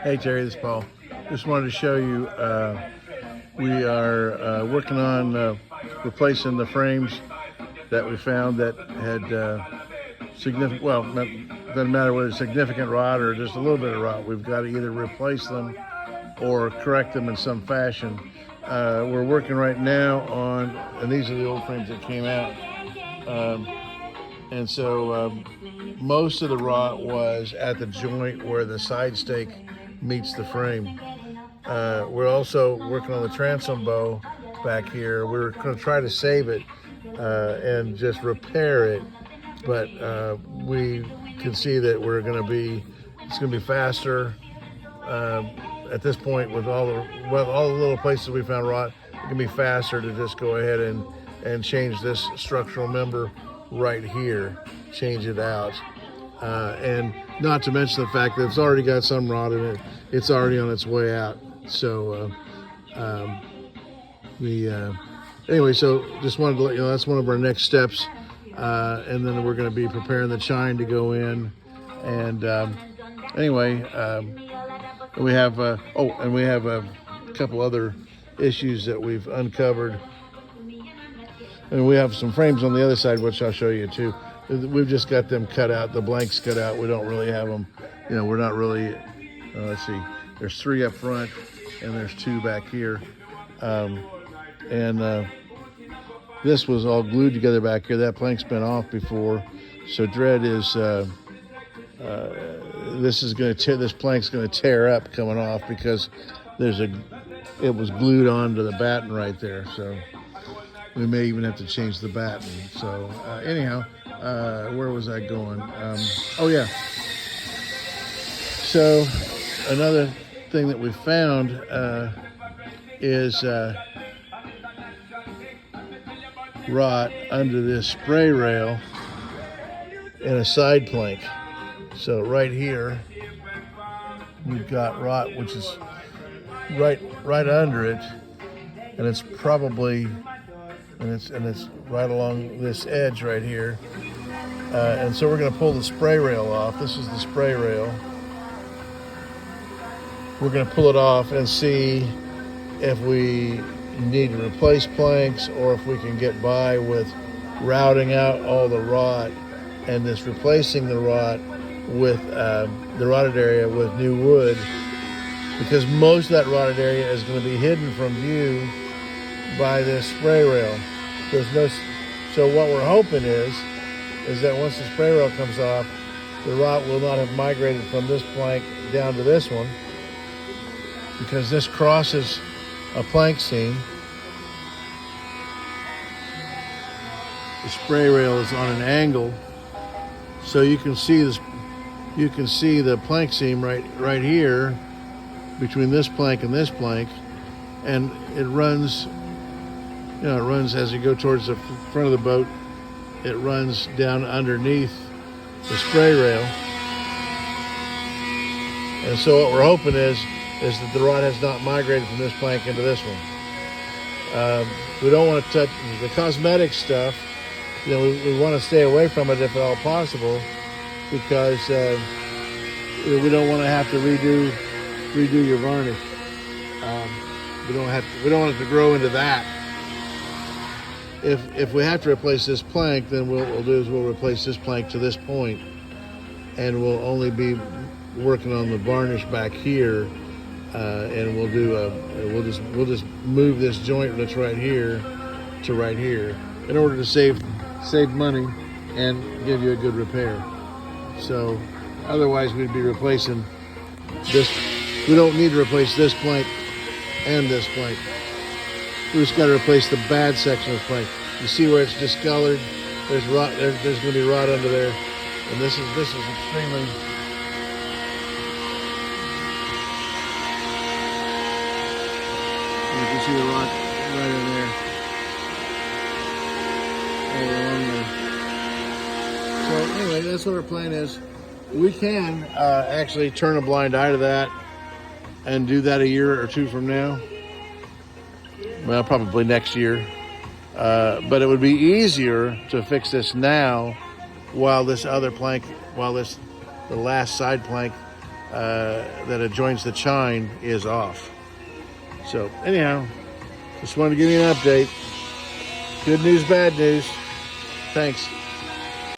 Hey Terry, this is Paul. Just wanted to show you we are working on replacing the frames that we found that had significant, well, doesn't matter whether it's significant rot or just a little bit of rot. We've got to either replace them or correct them in some fashion. We're working right now on, and these are the old frames that came out. And so most of the rot was at the joint where the side stake meets the frame. We're also working on the transom bow back here. We're going to try to save it and just repair it, but we can see that it's going to be faster. At this point, with all the little places we found rot, it can be faster to just go ahead and change this structural member right here, change it out. And not to mention the fact that it's already got some rot in it. It's already on its way out. So anyway, so just wanted to let you know that's one of our next steps. And then we're going to be preparing the chine to go in. And anyway, we have a couple other issues that we've uncovered. And we have some frames on the other side, which I'll show you too. We've just got them cut out, the blanks cut out. We don't really have them, we're not really, let's see, there's 3 up front and there's 2 back here. This was all glued together back here. That plank's been off before. So dread is, this plank's gonna tear up coming off because it was glued onto the batten right there. So we may even have to change the batten. So anyhow, where was I going? Oh yeah. So another thing that we found is rot under this spray rail in a side plank. So right here, we've got rot, which is right under it, and it's probably, and it's right along this edge right here. And so we're going to pull the spray rail off. This is the spray rail. We're going to pull it off and see if we need to replace planks or if we can get by with routing out all the rot and just replacing the rot with the rotted area with new wood, because most of that rotted area is going to be hidden from view by this spray rail. So what we're hoping is that once the spray rail comes off, the rot will not have migrated from this plank down to this one, because this crosses a plank seam. The spray rail is on an angle, so you can see this. You can see the plank seam right here between this plank and this plank, and it runs. It runs as you go towards the front of the boat. It runs down underneath the spray rail, and so what we're hoping is that the rot has not migrated from this plank into this one. We don't want to touch the cosmetic stuff. We want to stay away from it if at all possible, because we don't want to have to redo your varnish. We don't want it to grow into that. If we have to replace this plank, then what we'll do is we'll replace this plank to this point, and we'll only be working on the varnish back here, and we'll just move this joint that's right here to right here in order to save money and give you a good repair. So otherwise we'd be replacing this. We don't need to replace this plank and this plank. We just got to replace the bad section of the plank. You see where it's discolored? There's rot. There's going to be rot under there, and this is extremely. You can see the rot right in there, all along there. So anyway, that's what our plan is. We can actually turn a blind eye to that and do that a year or 2 from now. Well, probably next year. But it would be easier to fix this now while the last side plank that adjoins the chine is off. So anyhow, just wanted to give you an update. Good news, bad news. Thanks.